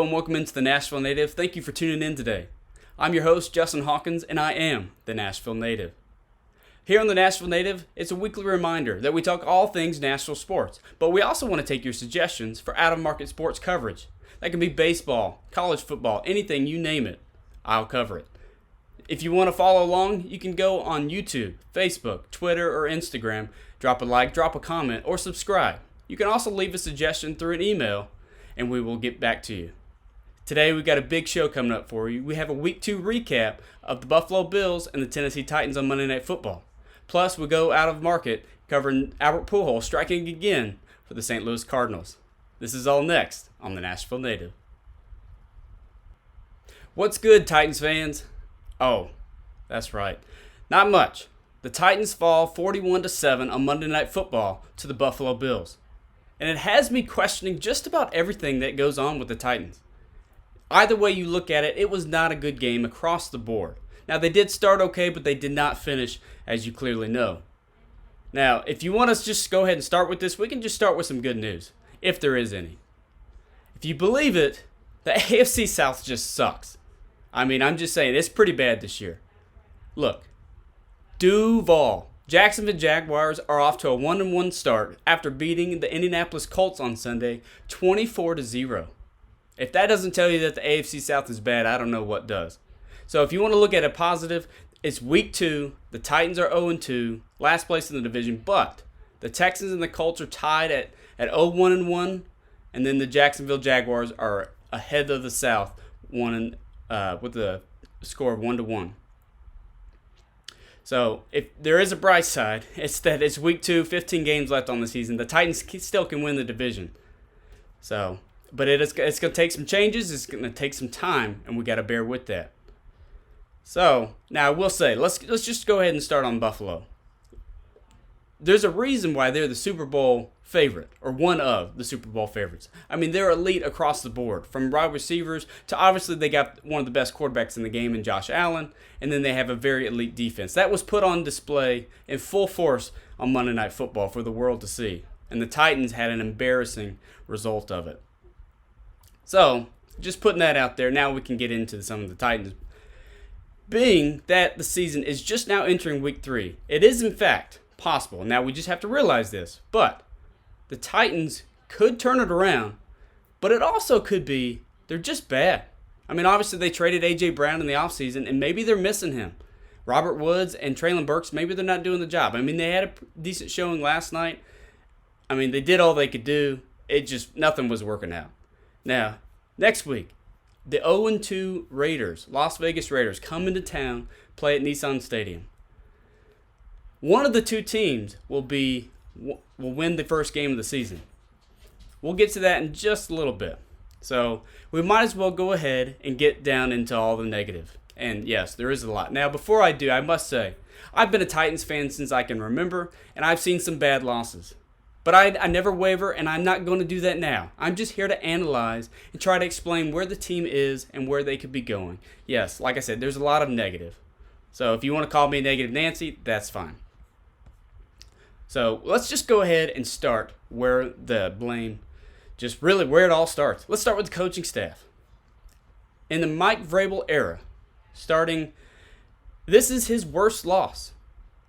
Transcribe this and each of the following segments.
and welcome into the Nashville Native. Thank you for tuning in today. I'm your host, Justin Hawkins, and I am the Nashville Native. Here on the Nashville Native, it's a weekly reminder that we talk all things Nashville sports, but we also want to take your suggestions for out-of-market sports coverage. That can be baseball, college football, anything, you name it. I'll cover it. If you want to follow along, you can go on YouTube, Facebook, Twitter, or Instagram, drop a like, drop a comment, or subscribe. You can also leave a suggestion through an email, and we will get back to you. Today, we've got a big show coming up for you. We have a Week 2 recap of the Buffalo Bills and the Tennessee Titans on Monday Night Football. Plus, we go out of market covering Albert Pujols striking again for the St. Louis Cardinals. This is all next on the Nashville Native. What's good, Titans fans? Oh, that's right. Not much. The Titans fall 41-7 on Monday Night Football to the Buffalo Bills. And it has me questioning just about everything that goes on with the Titans. Either way you look at it, it was not a good game across the board. Now, they did start okay, but they did not finish, as you clearly know. Now, if you want us to just go ahead and start with this, we can just start with some good news, if there is any. If you believe it, the AFC South just sucks. I mean, I'm just saying, it's pretty bad this year. Look, Duval. Jacksonville Jaguars are off to a 1-1 start after beating the Indianapolis Colts on Sunday 24-0. If that doesn't tell you that the AFC South is bad, I don't know what does. So if you want to look at a positive, it's Week 2. The Titans are 0-2, last place in the division, but the Texans and the Colts are tied at 0-1-1, and then the Jacksonville Jaguars are ahead of the South with a score of 1-1. So, if there is a bright side, it's that it's Week 2, 15 games left on the season. The Titans still can win the division. So, but it's going to take some changes. It's going to take some time, and we got to bear with that. So, now I will say, let's just go ahead and start on Buffalo. There's a reason why they're the Super Bowl favorite, or one of the Super Bowl favorites. I mean, they're elite across the board, from wide receivers to obviously they got one of the best quarterbacks in the game in Josh Allen, and then they have a very elite defense. That was put on display in full force on Monday Night Football for the world to see, and the Titans had an embarrassing result of it. So, just putting that out there, now we can get into some of the Titans. Being that the season is just now entering Week 3, it is in fact possible. Now we just have to realize this, but the Titans could turn it around, but it also could be they're just bad. I mean, obviously they traded A.J. Brown in the offseason, and maybe they're missing him. Robert Woods and Traylon Burks, maybe they're not doing the job. I mean, they had a decent showing last night. I mean, they did all they could do. It just, nothing was working out. Now, next week, the 0-2 Raiders, Las Vegas Raiders, come into town, play at Nissan Stadium. One of the two teams will win the first game of the season. We'll get to that in just a little bit. So we might as well go ahead and get down into all the negative. And yes, there is a lot. Now, before I do, I must say, I've been a Titans fan since I can remember, and I've seen some bad losses. But I never waver, and I'm not going to do that now. I'm just here to analyze and try to explain where the team is and where they could be going. Yes, like I said, there's a lot of negative. So if you want to call me Negative Nancy, that's fine. So let's just go ahead and start where the blame, just really where it all starts. Let's start with the coaching staff. In the Mike Vrabel era, this is his worst loss.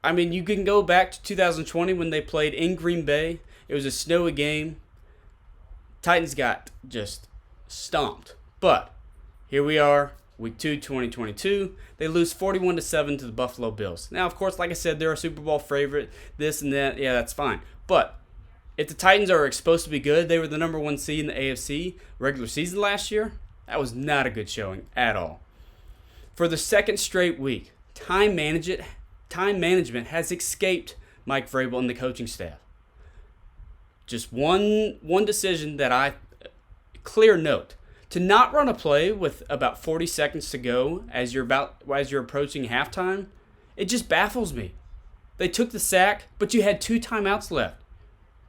I mean, you can go back to 2020 when they played in Green Bay. It was a snowy game. Titans got just stomped. But here we are, Week 2, 2022. They lose 41-7 to the Buffalo Bills. Now, of course, like I said, they're a Super Bowl favorite, this and that. Yeah, that's fine. But if the Titans are supposed to be good, they were the number 1 seed in the AFC regular season last year. That was not a good showing at all. For the second straight week, time management has escaped Mike Vrabel and the coaching staff. Just one decision that clear note. To not run a play with about 40 seconds to go as you're approaching halftime, it just baffles me. They took the sack, but you had 2 timeouts left.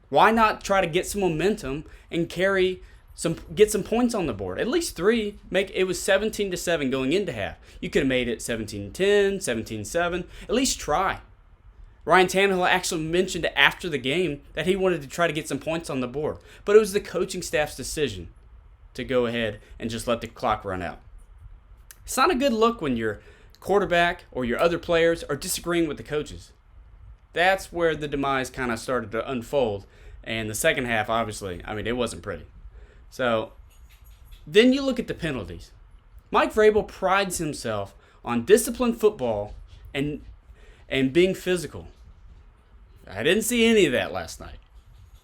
Why not try to get some momentum and get some points on the board? At least 3. It was 17-7 going into half. You could have made it 17-10, 17-7. At least try. Ryan Tannehill actually mentioned after the game that he wanted to try to get some points on the board, but it was the coaching staff's decision to go ahead and just let the clock run out. It's not a good look when your quarterback or your other players are disagreeing with the coaches. That's where the demise kind of started to unfold. And the second half, obviously, it wasn't pretty. So then you look at the penalties. Mike Vrabel prides himself on disciplined football and being physical. I didn't see any of that last night.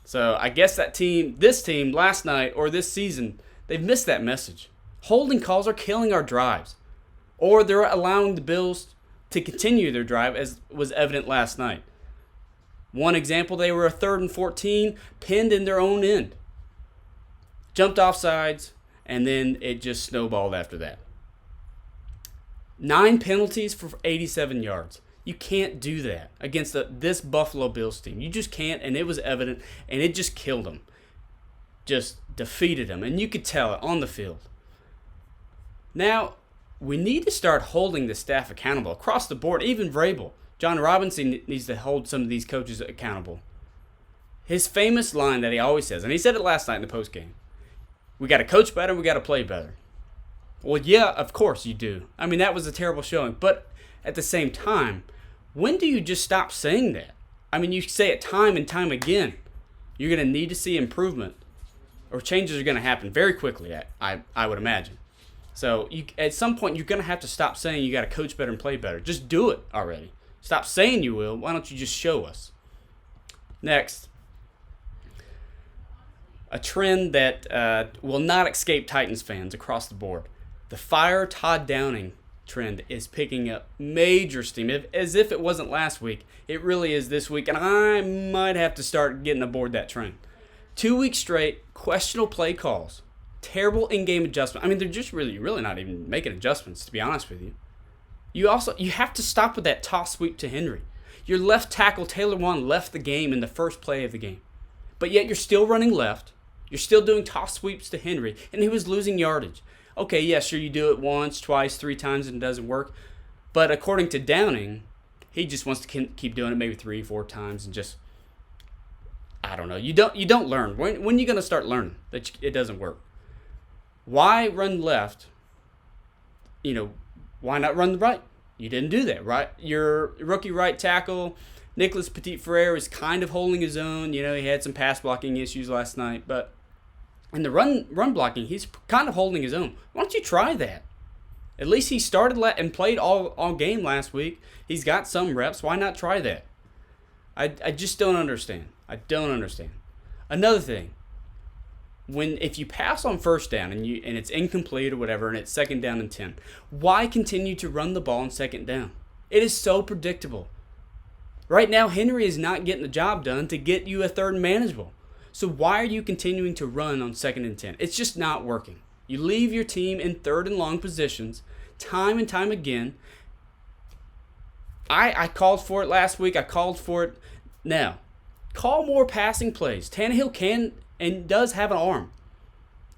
So I guess this team last night or this season, they've missed that message. Holding calls are killing our drives. Or they're allowing the Bills to continue their drive, as was evident last night. One example, they were a 3rd and 14, pinned in their own end. Jumped off sides, and then it just snowballed after that. 9 penalties for 87 yards. You can't do that against this Buffalo Bills team. You just can't, and it was evident, and it just killed them. Just defeated them, and you could tell it on the field. Now, we need to start holding the staff accountable across the board, even Vrabel. John Robinson needs to hold some of these coaches accountable. His famous line that he always says, and he said it last night in the postgame, we got to coach better, we got to play better. Well, yeah, of course you do. That was a terrible showing. But at the same time, when do you just stop saying that? You say it time and time again. You're going to need to see improvement, or changes are going to happen very quickly, I would imagine. So at some point, you're going to have to stop saying you got to coach better and play better. Just do it already. Stop saying you will. Why don't you just show us? Next, a trend that will not escape Titans fans across the board. The fire Todd Downing trend is picking up major steam. As if it wasn't last week, it really is this week, and I might have to start getting aboard that trend. 2 weeks straight, questionable play calls. Terrible in-game adjustment. They're just really not even making adjustments, to be honest with you. You have to stop with that toss sweep to Henry. Your left tackle, Taylor Wan, left the game in the first play of the game. But yet you're still running left. You're still doing toss sweeps to Henry, and he was losing yardage. Okay, yeah, sure, you do it once, twice, 3 times, and it doesn't work. But according to Downing, he just wants to keep doing it maybe 3, 4 times and just, I don't know. You don't learn. When are you going to start learning that it doesn't work? Why run left? Why not run the right? You didn't do that, right? Your rookie right tackle, Nicholas Petit-Frere, is kind of holding his own. He had some pass blocking issues last night, but in the run blocking, he's kind of holding his own. Why don't you try that? At least he started and played all game last week. He's got some reps. Why not try that? I just don't understand. I don't understand. Another thing, if you pass on first down and it's incomplete or whatever, and it's 2nd down and 10, why continue to run the ball on 2nd down? It is so predictable. Right now, Henry is not getting the job done to get you a 3rd and manageable. So why are you continuing to run on 2nd and 10? It's just not working. You leave your team in 3rd and long positions time and time again. I called for it last week. I called for it now. Call more passing plays. Tannehill can and does have an arm.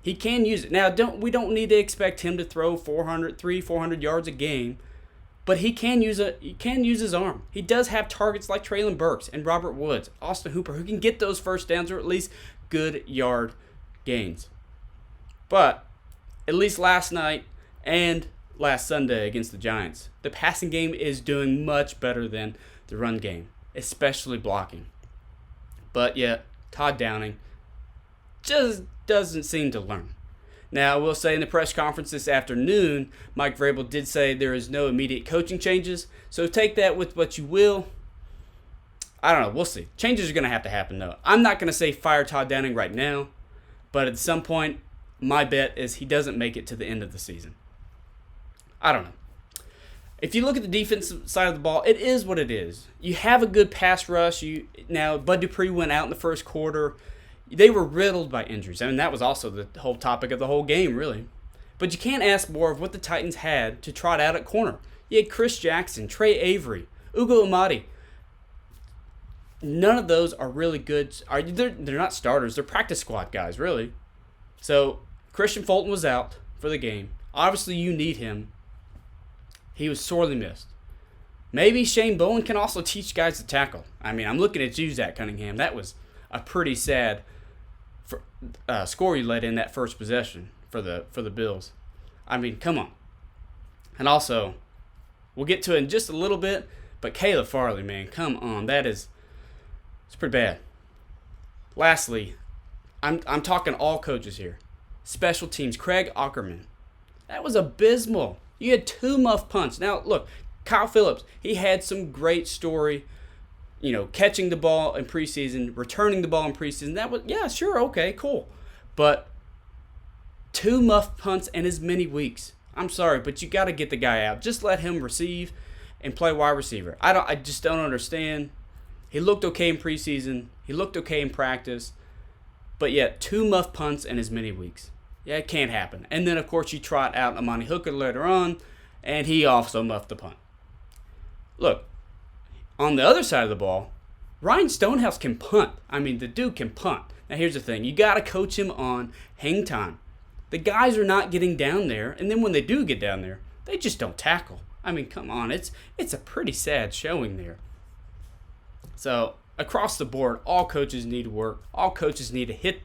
He can use it. Now, we don't need to expect him to throw 400 yards a game, but he can use his arm. He does have targets like Treylon Burks and Robert Woods, Austin Hooper, who can get those first downs or at least good yard gains. But at least last night and last Sunday against the Giants, the passing game is doing much better than the run game, especially blocking. But yet, Todd Downing just doesn't seem to learn. Now, I will say in the press conference this afternoon, Mike Vrabel did say there is no immediate coaching changes. So take that with what you will. I don't know. We'll see. Changes are going to have to happen, though. I'm not going to say fire Todd Downing right now. But at some point, my bet is he doesn't make it to the end of the season. I don't know. If you look at the defensive side of the ball, it is what it is. You have a good pass rush. Now, Bud Dupree went out in the first quarter. They were riddled by injuries. That was also the whole topic of the whole game, really. But you can't ask more of what the Titans had to trot out at corner. You had Chris Jackson, Trey Avery, Ugo Amadi. None of those are really good. They're not starters. They're practice squad guys, really. So Christian Fulton was out for the game. Obviously, you need him. He was sorely missed. Maybe Shane Bowen can also teach guys to tackle. I'm looking at you, Zach Cunningham. That was a pretty sad score you let in that first possession. for the Bills. I mean, come on. And also, we'll get to it in just a little bit, but Caleb Farley, man, come on. It's pretty bad. Lastly, I'm talking all coaches here. Special teams, Craig Ackerman. That was abysmal. You had 2 muff punts. Now, look, Kyle Phillips, he had some great story, catching the ball in preseason, returning the ball in preseason. That was, yeah, sure, okay, cool. But 2 muff punts in as many weeks. I'm sorry, but you got to get the guy out. Just let him receive and play wide receiver. I just don't understand. He looked okay in preseason. He looked okay in practice. But yet, 2 muff punts in as many weeks. Yeah, it can't happen. And then, of course, you trot out Amani Hooker later on, and he also muffed the punt. Look, on the other side of the ball, Ryan Stonehouse can punt. I mean, the dude can punt. Now, here's the thing. You got to coach him on hang time. The guys are not getting down there, and then when they do get down there, they just don't tackle. I mean, come on. It's a pretty sad showing there. So, across the board, all coaches need to work. All coaches need to hit.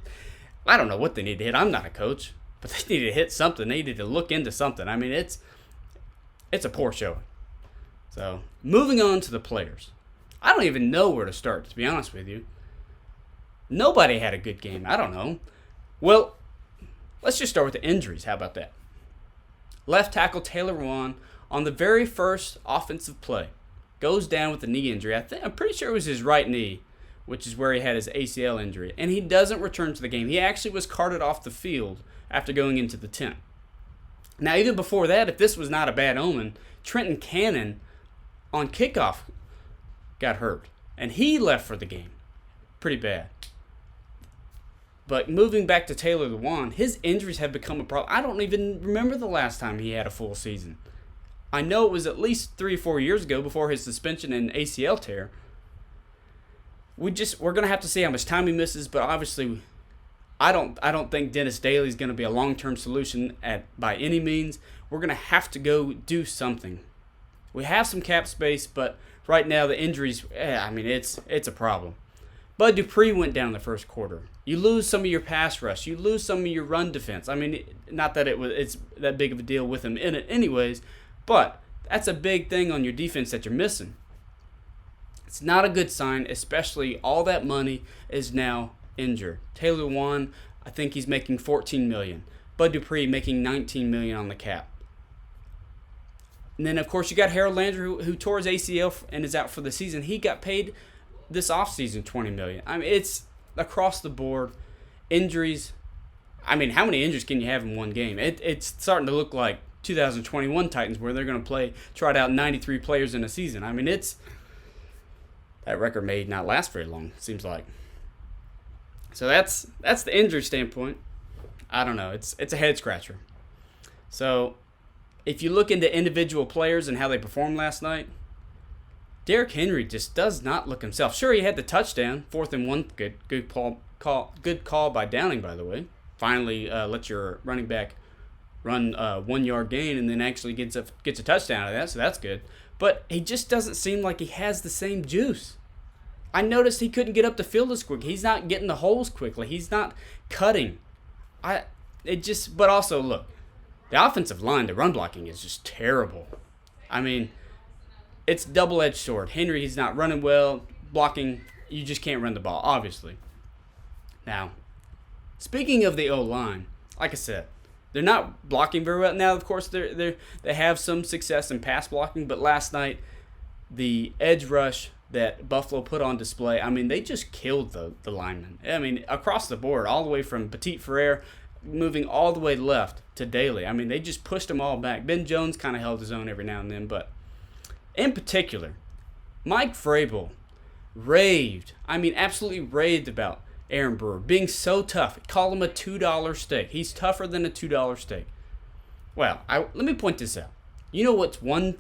I don't know what they need to hit. I'm not a coach, but they need to hit something. They need to look into something. I mean, it's a poor showing. So, moving on to the players. I don't even know where to start, to be honest with you. Nobody had a good game. I don't know. Well, let's just start with the injuries. How about that? Left tackle Taylor Lewan, on the very first offensive play, goes down with a knee injury. I'm pretty sure it was his right knee, which is where he had his ACL injury. And he doesn't return to the game. He actually was carted off the field after going into the tent. Now, even before that, if this was not a bad omen, Trenton Cannon on kickoff got hurt. And he left for the game. Pretty bad. But moving back to Taylor Lewan, his injuries have become a problem. I don't even remember the last time he had a full season. I know it was at least 3 or 4 years ago before his suspension and ACL tear. We're going to have to see how much time he misses, but obviously I don't think Dennis Daly is going to be a long-term solution by any means. We're going to have to go do something. We have some cap space, but right now the injuries, it's a problem. Bud Dupree went down in the first quarter. You lose some of your pass rush. You lose some of your run defense. I mean, not that it's that big of a deal with him in it anyways, but that's a big thing on your defense that you're missing. It's not a good sign, especially all that money is now injured. Taylor Lewan, I think he's making $14 million. Bud Dupree making $19 million on the cap. And then, of course, you got Harold Landry, who tore his ACL and is out for the season. He got paid this offseason $20 million. I mean, it's across the board. Injuries. I mean, how many injuries can you have in one game? It's starting to look like 2021 Titans, where they're going to trot out 93 players in a season. I mean, that record may not last very long, it seems like. So that's the injury standpoint. I don't know. It's a head scratcher. So if you look into individual players and how they performed last night, Derrick Henry just does not look himself. Sure, he had the touchdown, 4th and 1. Good call by Downing, by the way. Finally, let your running back run 1 yard gain and then actually gets a touchdown out of that, so that's good. But he just doesn't seem like he has the same juice. I noticed he couldn't get up the field as quick. He's not getting the holes quickly. He's not cutting. But also, look, the offensive line, the run blocking is just terrible. I mean, it's double-edged sword. Henry, he's not running well, blocking. You just can't run the ball, obviously. Now, speaking of the O-line, like I said, they're not blocking very well. Now, of course, they have some success in pass blocking, but last night, the edge rush that Buffalo put on display, I mean, they just killed the linemen. I mean, across the board, all the way from Petit Ferrer, moving all the way left to Daly. I mean, they just pushed them all back. Ben Jones kind of held his own every now and then, but in particular, Mike Vrabel absolutely raved about Aaron Brewer being so tough. Call him a $2 steak. He's tougher than a $2 steak. Well, let me point this out. You know what's one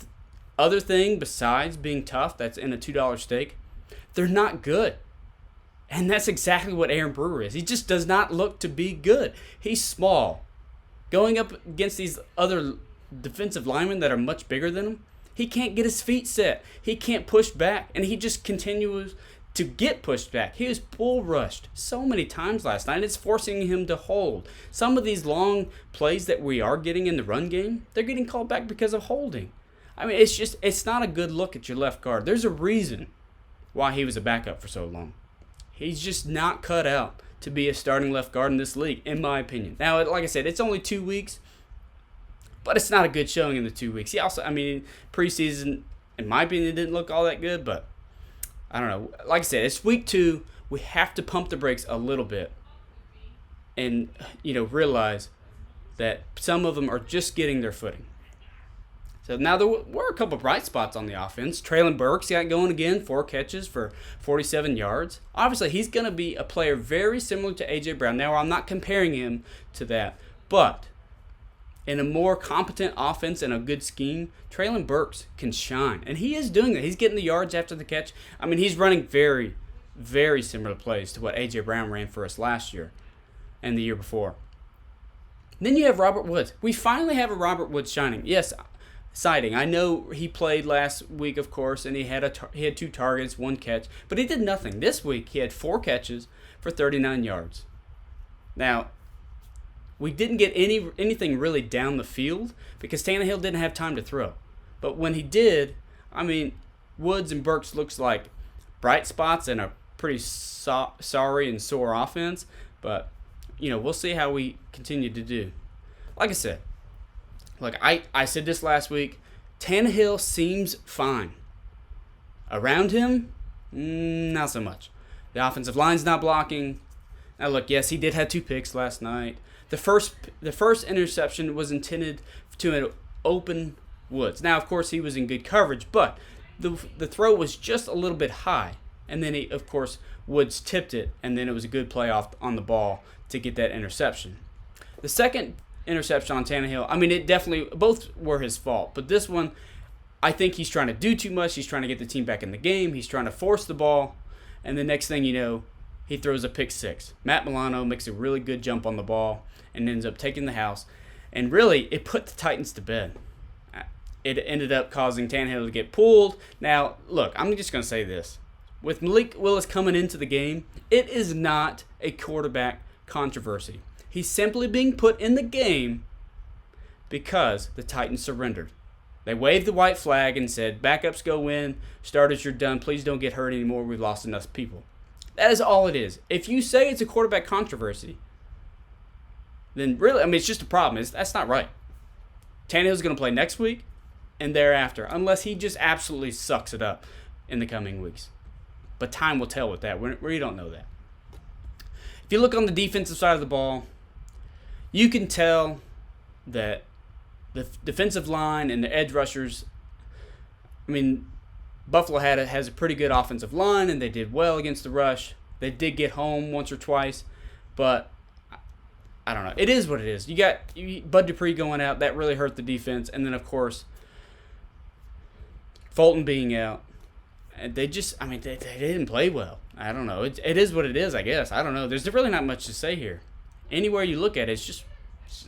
other thing besides being tough that's in a $2 steak? They're not good. And that's exactly what Aaron Brewer is. He just does not look to be good. He's small. Going up against these other defensive linemen that are much bigger than him, he can't get his feet set. He can't push back, and he just continues to get pushed back. He was bull rushed so many times last night. It's forcing him to hold. Some of these long plays that we are getting in the run game, they're getting called back because of holding. I mean, it's not a good look at your left guard. There's a reason why he was a backup for so long. He's just not cut out to be a starting left guard in this league, in my opinion. Now, like I said, it's only 2 weeks, but it's not a good showing in the 2 weeks. He also, preseason, in my opinion, it didn't look all that good, but I don't know. Like I said, it's week 2. We have to pump the brakes a little bit and, realize that some of them are just getting their footing. So now there were a couple bright spots on the offense. Traylon Burks got going again, 4 catches for 47 yards. Obviously, he's going to be a player very similar to A.J. Brown. Now, I'm not comparing him to that, but in a more competent offense and a good scheme, Traylon Burks can shine. And he is doing that. He's getting the yards after the catch. He's running very, very similar plays to what A.J. Brown ran for us last year and the year before. Then you have Robert Woods. We finally have a Robert Woods shining. Yes, sighting. I know he played last week, of course, and he had 2 targets, 1 catch, but he did nothing. This week, he had 4 catches for 39 yards. Now, we didn't get anything really down the field because Tannehill didn't have time to throw. But when he did, Woods and Burks looks like bright spots in a pretty sorry and sore offense. But, we'll see how we continue to do. Like I said, look, I said this last week, Tannehill seems fine. Around him, not so much. The offensive line's not blocking. Now look, yes, he did have 2 picks last night. The first interception was intended to an open Woods. Now, of course, he was in good coverage, but the throw was just a little bit high. And then, of course, Woods tipped it, and then it was a good play off on the ball to get that interception. The second interception on Tannehill, it definitely, both were his fault. But this one, I think he's trying to do too much. He's trying to get the team back in the game. He's trying to force the ball. And the next thing you know, he throws a pick 6. Matt Milano makes a really good jump on the ball and ends up taking the house. And really, it put the Titans to bed. It ended up causing Tannehill to get pulled. Now, look, I'm just going to say this. With Malik Willis coming into the game, it is not a quarterback controversy. He's simply being put in the game because the Titans surrendered. They waved the white flag and said, backups go in, starters you're done, please don't get hurt anymore, we've lost enough people. That is all it is. If you say it's a quarterback controversy, then really, it's just a problem. That's not right. Tannehill's going to play next week and thereafter, unless he just absolutely sucks it up in the coming weeks. But time will tell with that. We don't know that. If you look on the defensive side of the ball, you can tell that the defensive line and the edge rushers, Buffalo has a pretty good offensive line, and they did well against the rush. They did get home once or twice, but I don't know. It is what it is. You got Bud Dupree going out. That really hurt the defense. And then, of course, Fulton being out. And they just, they didn't play well. I don't know. It is what it is, I guess. I don't know. There's really not much to say here. Anywhere you look at it, it's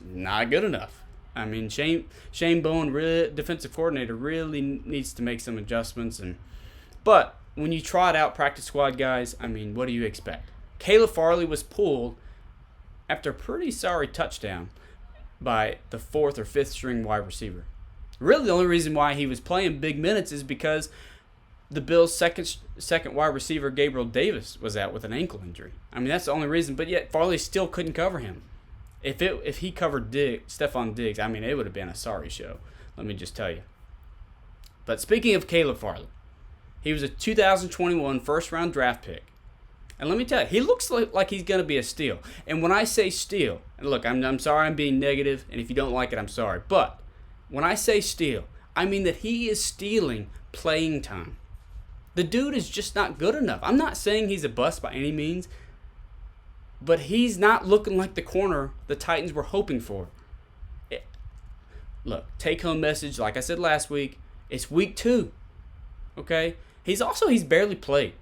not good enough. Shane Bowen, defensive coordinator, really needs to make some adjustments. But when you trot out practice squad guys, what do you expect? Caleb Farley was pulled after a pretty sorry touchdown by the 4th or 5th string wide receiver. Really, the only reason why he was playing big minutes is because the Bills' second wide receiver, Gabriel Davis, was out with an ankle injury. That's the only reason. But yet, Farley still couldn't cover him. If he covered Stephon Diggs, it would have been a sorry show. Let me just tell you. But speaking of Caleb Farley, he was a 2021 first-round draft pick. And let me tell you, he looks like he's going to be a steal. And when I say steal, and look, I'm sorry I'm being negative, and if you don't like it, I'm sorry. But when I say steal, I mean that he is stealing playing time. The dude is just not good enough. I'm not saying he's a bust by any means, but he's not looking like the corner the Titans were hoping for. Look, take-home message, like I said last week, it's week 2, okay? He's barely played.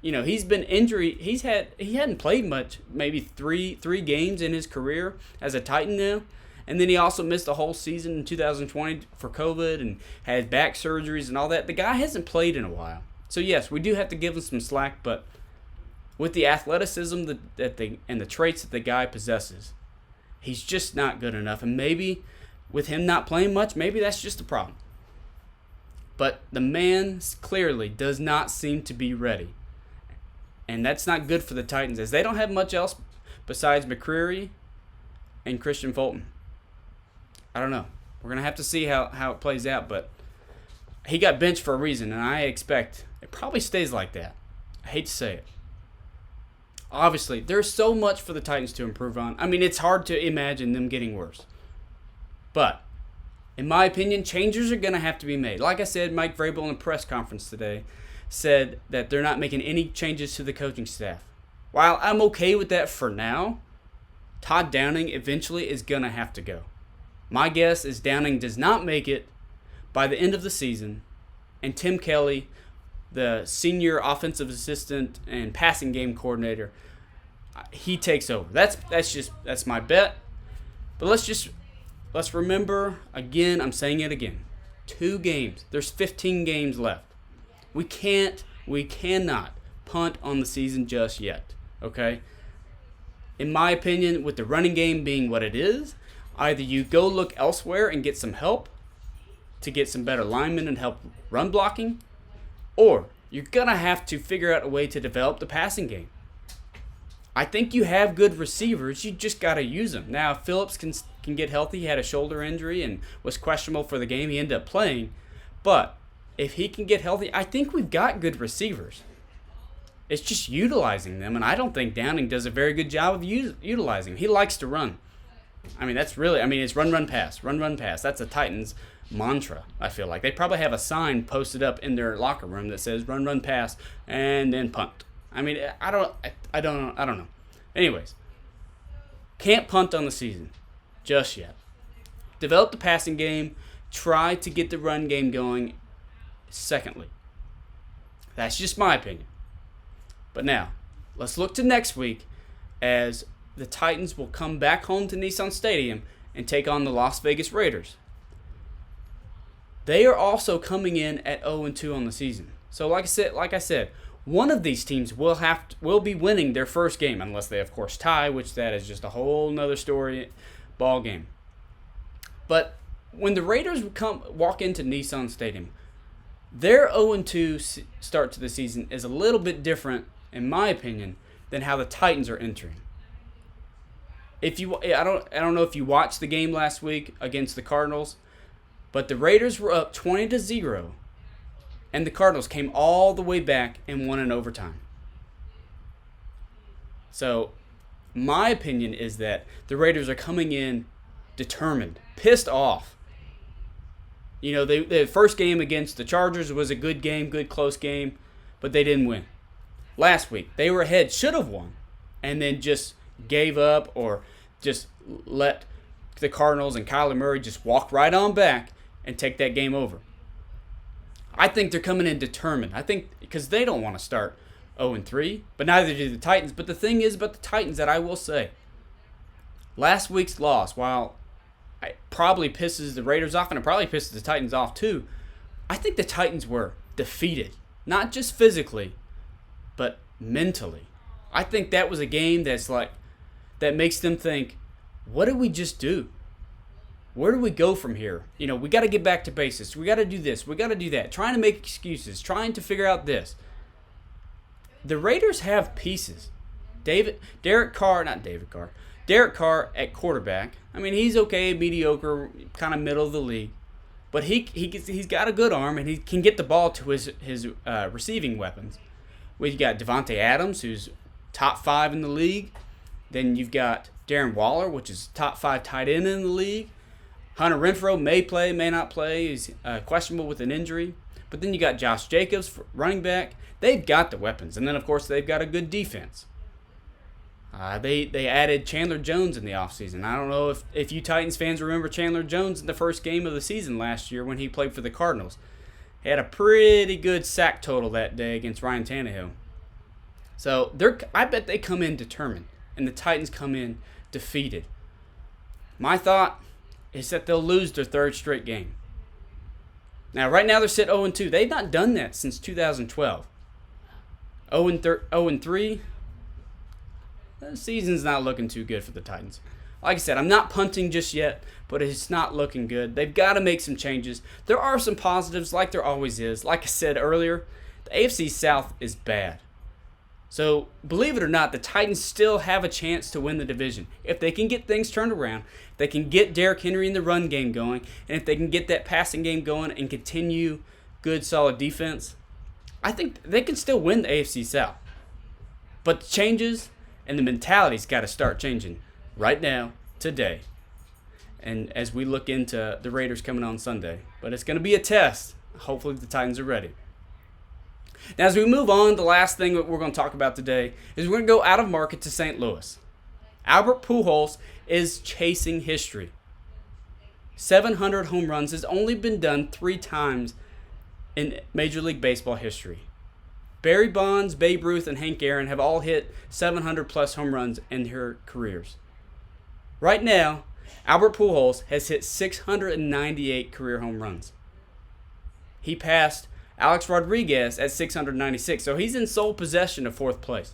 He's been injury. He hadn't played much, maybe three games in his career as a Titan now. And then he also missed the whole season in 2020 for COVID and had back surgeries and all that. The guy hasn't played in a while. So yes, we do have to give him some slack, but with the athleticism and the traits that the guy possesses, he's just not good enough. And maybe with him not playing much, maybe that's just a problem. But the man clearly does not seem to be ready. And that's not good for the Titans, as they don't have much else besides McCreary and Christian Fulton. I don't know. We're going to have to see how it plays out, but he got benched for a reason, and I expect it probably stays like that. I hate to say it. Obviously, there's so much for the Titans to improve on. I mean, it's hard to imagine them getting worse. But, in my opinion, changes are going to have to be made. Like I said, Mike Vrabel in a press conference today said that they're not making any changes to the coaching staff. While I'm okay with that for now, Todd Downing eventually is going to have to go. My guess is Downing does not make it by the end of the season, and Tim Kelly, the senior offensive assistant and passing game coordinator, he takes over. That's my bet. But let's remember, again, I'm saying it again, 2 games. There's 15 games left. We cannot punt on the season just yet, okay? In my opinion, with the running game being what it is, either you go look elsewhere and get some help to get some better linemen and help run blocking, or you're going to have to figure out a way to develop the passing game. I think you have good receivers. You just got to use them. Now, if Phillips can get healthy, he had a shoulder injury and was questionable for the game. He ended up playing. But if he can get healthy, I think we've got good receivers. It's just utilizing them, and I don't think Downing does a very good job of utilizing them. He likes to run. It's run, pass, run, pass. That's a Titans mantra, I feel like. They probably have a sign posted up in their locker room that says run, pass, and then punt. I don't know. Anyways, can't punt on the season just yet. Develop the passing game. Try to get the run game going. Secondly, that's just my opinion. But now, let's look to next week, as the Titans will come back home to Nissan Stadium and take on the Las Vegas Raiders. They are also coming in at 0-2 on the season. So like I said, one of these teams will be winning their first game, unless they of course tie, which that is just a whole nother story ball game. But when the Raiders walk into Nissan Stadium, their 0-2 start to the season is a little bit different, in my opinion, than how the Titans are entering. I don't know if you watched the game last week against the Cardinals, but the Raiders were up 20-0, and the Cardinals came all the way back and won in overtime. So, my opinion is that the Raiders are coming in determined, pissed off. The first game against the Chargers was a good game, good close game, but they didn't win. Last week, they were ahead, should have won, and then just gave up or just let the Cardinals and Kyler Murray just walk right on back and take that game over. I think they're coming in determined. I think because they don't want to start 0-3, but neither do the Titans. But the thing is about the Titans that I will say, last week's loss, while it probably pisses the Raiders off and it probably pisses the Titans off too, I think the Titans were defeated. Not just physically, but mentally. I think that was a game that makes them think, what did we just do? Where do we go from here? We got to get back to basics. We got to do this. We got to do that. Trying to make excuses. Trying to figure out this. The Raiders have pieces. Derek Carr at quarterback. He's okay, mediocre, kind of middle of the league. But he's got a good arm, and he can get the ball to his receiving weapons. We've got Devontae Adams, who's top 5 in the league. Then you've got Darren Waller, which is top 5 tight end in the league. Hunter Renfrow may play, may not play. He's questionable with an injury. But then you got Josh Jacobs, running back. They've got the weapons. And then, of course, they've got a good defense. They added Chandler Jones in the offseason. I don't know if you Titans fans remember Chandler Jones in the first game of the season last year when he played for the Cardinals. He had a pretty good sack total that day against Ryan Tannehill. So I bet they come in determined, and the Titans come in defeated. My thought is that they'll lose their third straight game. Now, right now they're sit 0-2. They've not done that since 2012. 0-3. The season's not looking too good for the Titans. Like I said, I'm not punting just yet, but it's not looking good. They've got to make some changes. There are some positives, like there always is. Like I said earlier, the AFC South is bad. So, believe it or not, the Titans still have a chance to win the division. If they can get things turned around, if they can get Derrick Henry in the run game going, and if they can get that passing game going and continue good, solid defense, I think they can still win the AFC South. But the changes and the mentality's got to start changing right now, today. And as we look into the Raiders coming on Sunday. But it's going to be a test. Hopefully the Titans are ready. Now, as we move on, the last thing that we're going to talk about today is we're going to go out of market to St. Louis. Albert Pujols is chasing history. 700 home runs has only been done 3 times in Major League Baseball history. Barry Bonds, Babe Ruth, and Hank Aaron have all hit 700-plus home runs in their careers. Right now, Albert Pujols has hit 698 career home runs. He passed Alex Rodriguez at 696, so he's in sole possession of 4th place.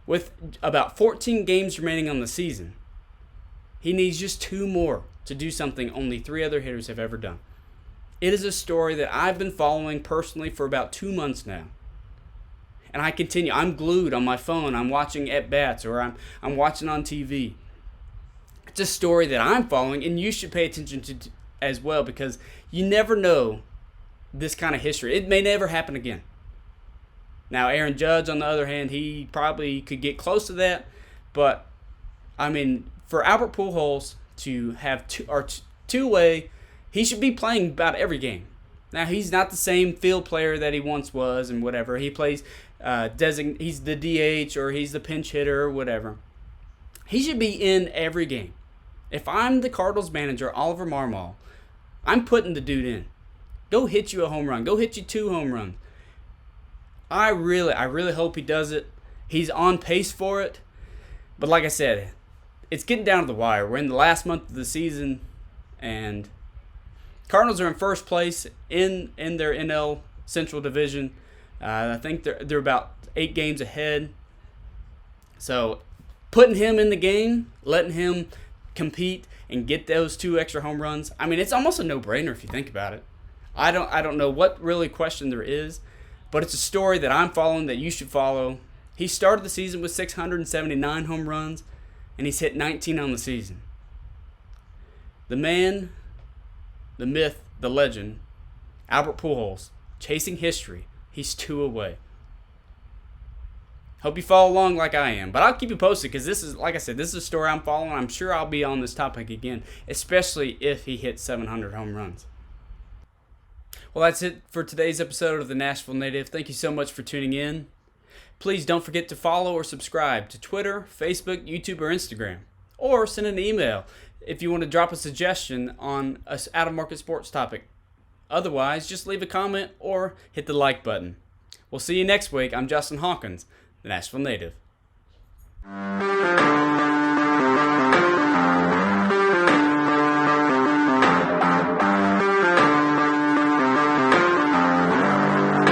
With about 14 games remaining on the season, he needs just 2 more to do something only 3 other hitters have ever done. It is a story that I've been following personally for about 2 months now. And I continue. I'm glued on my phone. I'm watching at-bats or I'm watching on TV. It's a story that I'm following, and you should pay attention to as well, because you never know this kind of history. It may never happen again. Now, Aaron Judge, on the other hand, he probably could get close to that. But, I mean, for Albert Pujols to have two-way, he should be playing about every game. Now, he's not the same field player that he once was and whatever. He plays, he's the DH or he's the pinch hitter or whatever. He should be in every game. If I'm the Cardinals manager, Oliver Marmol, I'm putting the dude in. Go hit you a home run. Go hit you 2 home runs. I really hope he does it. He's on pace for it. But like I said, it's getting down to the wire. We're in the last month of the season, and Cardinals are in first place in their NL Central Division. I think they're about 8 games ahead. So putting him in the game, letting him compete and get those 2 extra home runs, I mean, it's almost a no-brainer if you think about it. I don't know what really question there is, but it's a story that I'm following that you should follow. He started the season with 679 home runs, and he's hit 19 on the season. The man, the myth, the legend, Albert Pujols, chasing history. He's 2 away. Hope you follow along like I am. But I'll keep you posted, because this is, like I said, this is a story I'm following. I'm sure I'll be on this topic again, especially if he hits 700 home runs. Well, that's it for today's episode of the Nashville Native. Thank you so much for tuning in. Please don't forget to follow or subscribe to Twitter, Facebook, YouTube, or Instagram. Or send an email if you want to drop a suggestion on an out-of-market sports topic. Otherwise, just leave a comment or hit the like button. We'll see you next week. I'm Justin Hawkins, the Nashville Native.